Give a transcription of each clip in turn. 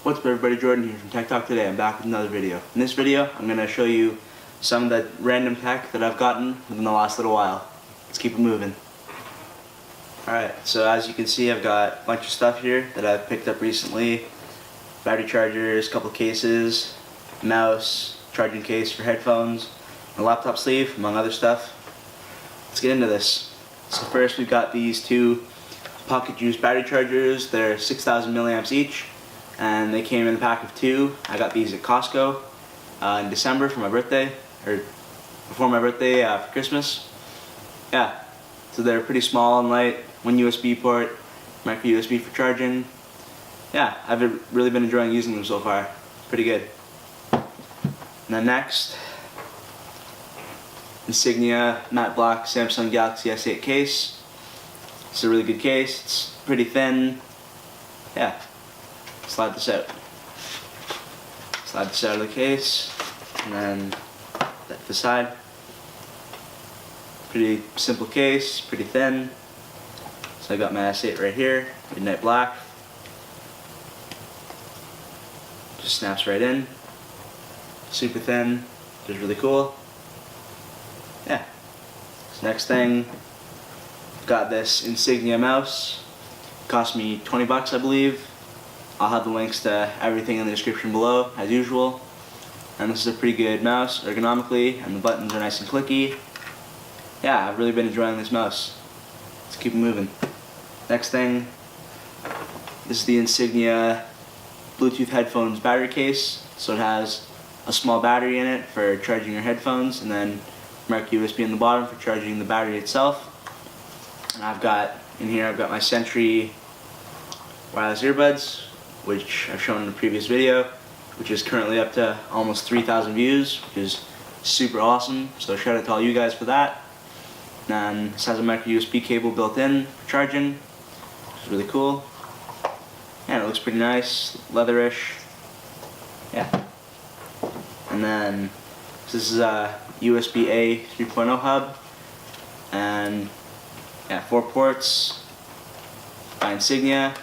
What's up everybody, Jordan here from Tech Talk Today. I'm back with another video. In this video, I'm going to show you some of the random tech that I've gotten within the last little while. Let's keep it moving. Alright, so as you can see, I've got a bunch of stuff here that I've picked up recently. Battery chargers, a couple cases, mouse, charging case for headphones, a laptop sleeve, among other stuff. Let's get into this. So first we've got these two Pocket Juice battery chargers. They're 6,000 milliamps each, and they came in a pack of 2. I got these at Costco in December for my birthday, or before my birthday for Christmas. Yeah, so they're pretty small and light. 1 USB port, micro USB for charging. Yeah, I've really been enjoying using them so far. Pretty good. And then next, Insignia matte black Samsung Galaxy S8 case. It's a really good case. It's pretty thin. Yeah. Slide this out. Slide this out of the case, and then that to the side. Pretty simple case, pretty thin. So I got my S8 right here, midnight black. Just snaps right in. Super thin, just really cool. Yeah. So next thing, got this Insignia mouse. Cost me 20 bucks, I believe. I'll have the links to everything in the description below, as usual. And this is a pretty good mouse, ergonomically, and the buttons are nice and clicky. Yeah, I've really been enjoying this mouse. Let's keep it moving. Next thing, this is the Insignia Bluetooth headphones battery case. So it has a small battery in it for charging your headphones, and then micro USB in the bottom for charging the battery itself. And I've got, in here, I've got my Sentry wireless earbuds, which I've shown in a previous video, which is currently up to almost 3,000 views, which is super awesome. So shout out to all you guys for that. And this has a micro USB cable built in for charging, which is really cool. And it looks pretty nice, leatherish. Yeah. And then this is a USB-A 3.0 hub, and yeah, 4 ports by Insignia.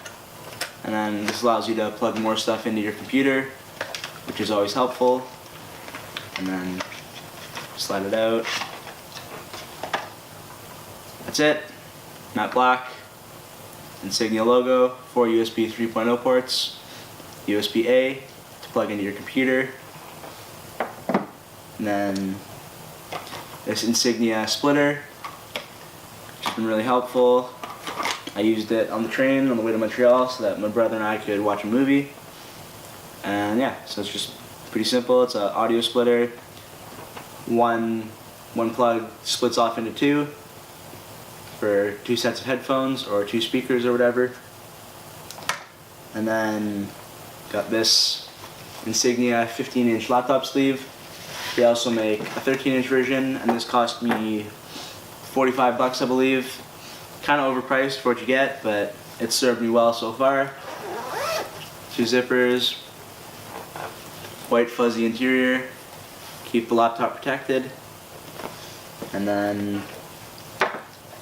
And then this allows you to plug more stuff into your computer, which is always helpful. And then slide it out. That's it. Matte black. Insignia logo. 4 USB 3.0 ports. USB-A to plug into your computer. And then this Insignia splitter, which has been really helpful. I used it on the train on the way to Montreal so that my brother and I could watch a movie. And yeah, so it's just pretty simple. It's an audio splitter. One plug splits off into 2 for 2 sets of headphones or 2 speakers or whatever. And then got this Insignia 15-inch laptop sleeve. They also make a 13-inch version, and this cost me 45 bucks, I believe. Kind of overpriced for what you get, but it's served me well so far. 2 zippers, white fuzzy interior, keep the laptop protected. And then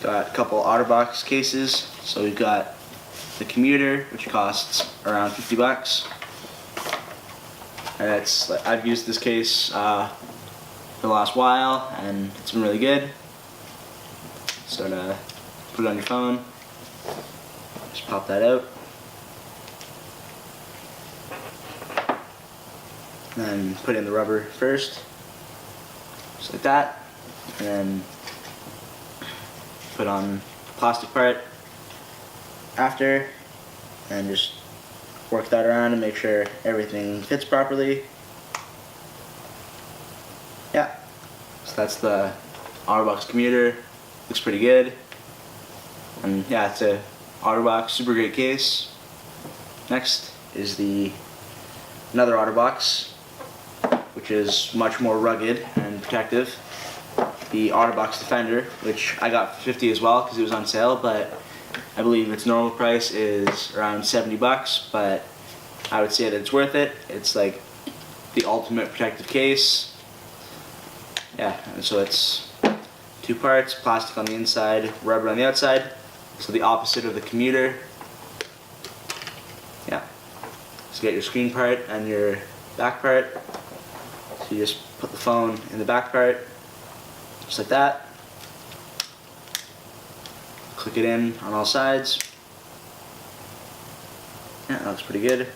got a couple Otterbox cases. So we've got the Commuter, which costs around 50 bucks. And I've used this case for the last while, and it's been really good. So to put it on your phone, just pop that out, and then put in the rubber first, just like that, and then put on the plastic part after, and just work that around and make sure everything fits properly. Yeah, so that's the Otterbox Commuter. Looks pretty good. And yeah, it's a Otterbox, super great case. Next is another Otterbox, which is much more rugged and protective. The Otterbox Defender, which I got for 50 as well because it was on sale, but I believe its normal price is around 70 bucks, but I would say that it's worth it. It's like the ultimate protective case. Yeah, and so it's 2 parts, plastic on the inside, rubber on the outside. So the opposite of the Commuter. Yeah. So you get your screen part and your back part. So you just put the phone in the back part, just like that. Click it in on all sides. Yeah, that looks pretty good.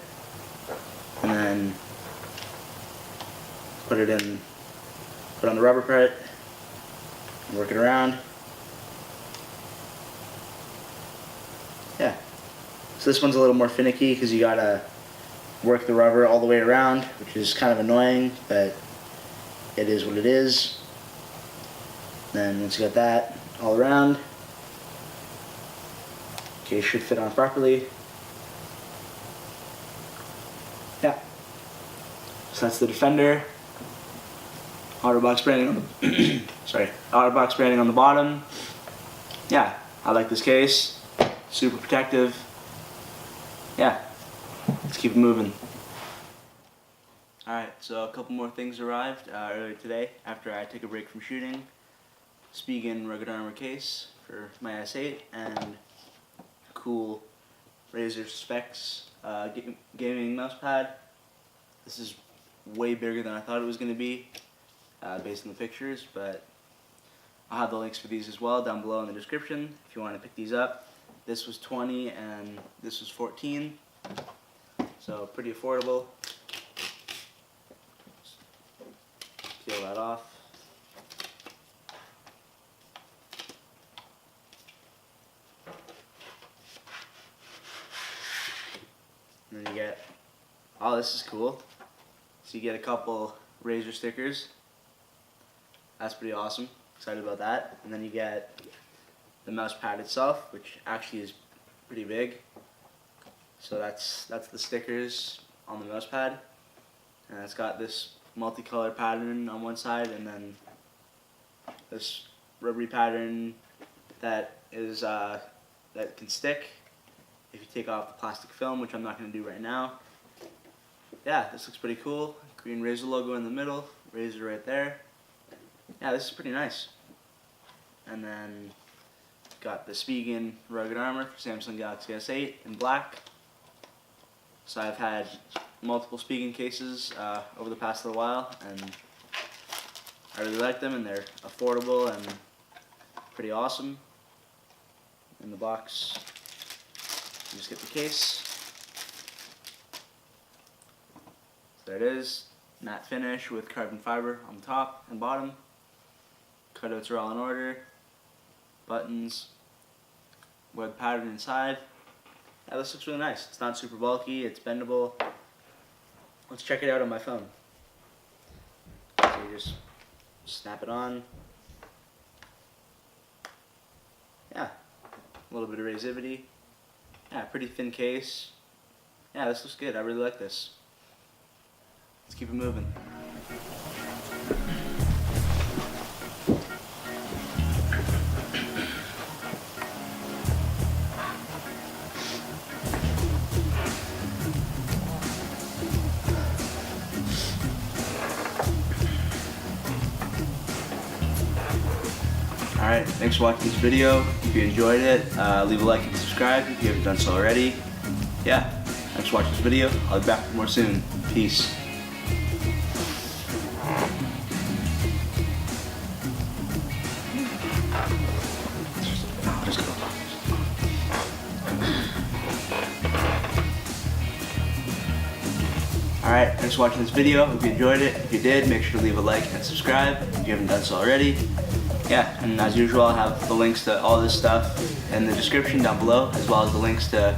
And then put on the rubber part, and work it around. Yeah. So this one's a little more finicky because you gotta work the rubber all the way around, which is kind of annoying, but it is what it is. Then once you got that all around, okay, it should fit on properly. Yeah. So that's the Defender. Otterbox branding on the Otterbox branding on the bottom. Yeah, I like this case. Super protective. Yeah, let's keep it moving. Alright, so a couple more things arrived earlier today after I took a break from shooting. Spigen rugged Armour case for my S8 and a cool Razer Sphex gaming mousepad. This is way bigger than I thought it was going to be based on the pictures, but I'll have the links for these as well down below in the description if you want to pick these up. This was $20 and this was $14, so pretty affordable. Peel that off. And then you get, oh, this is cool. So you get a couple Razer stickers. That's pretty awesome. Excited about that. And then you get the mouse pad itself, which actually is pretty big. So that's the stickers on the mouse pad. And it's got this multicolored pattern on one side and then this rubbery pattern that is that can stick if you take off the plastic film, which I'm not going to do right now. Yeah, this looks pretty cool. Green Razer logo in the middle, Razer right there. Yeah, this is pretty nice. And then got the Spigen rugged Armour for Samsung Galaxy S8 in black. So I've had multiple Spigen cases over the past little while, and I really like them, and they're affordable and pretty awesome. In the box, you just get the case. So there it is, matte finish with carbon fiber on the top and bottom. Cutouts are all in order. Buttons, web pattern inside. Yeah, this looks really nice. It's not super bulky, it's bendable. Let's check it out on my phone. So you just snap it on. Yeah, a little bit of razivity. Yeah, pretty thin case. Yeah, this looks good. I really like this. Let's keep it moving. Alright, thanks for watching this video. If you enjoyed it, leave a like and subscribe if you haven't done so already. Yeah, thanks for watching this video. I'll be back for more soon. Peace. Alright, thanks for watching this video. Hope you enjoyed it. If you did, make sure to leave a like and subscribe if you haven't done so already. Yeah, and as usual, I'll have the links to all this stuff in the description down below, as well as the links to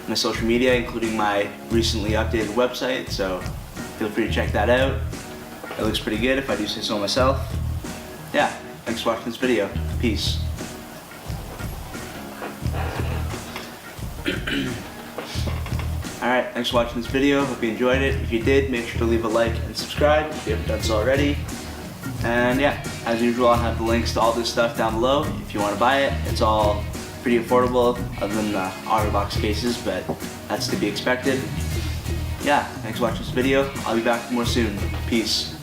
my social media, including my recently updated website, so feel free to check that out. It looks pretty good if I do say so myself. Yeah, thanks for watching this video. Peace. Alright, thanks for watching this video. Hope you enjoyed it. If you did, make sure to leave a like and subscribe if you haven't done so already. And yeah, as usual, I'll have the links to all this stuff down below if you want to buy it. It's all pretty affordable, other than the Otterbox cases, but that's to be expected. Yeah, thanks for watching this video. I'll be back more soon. Peace.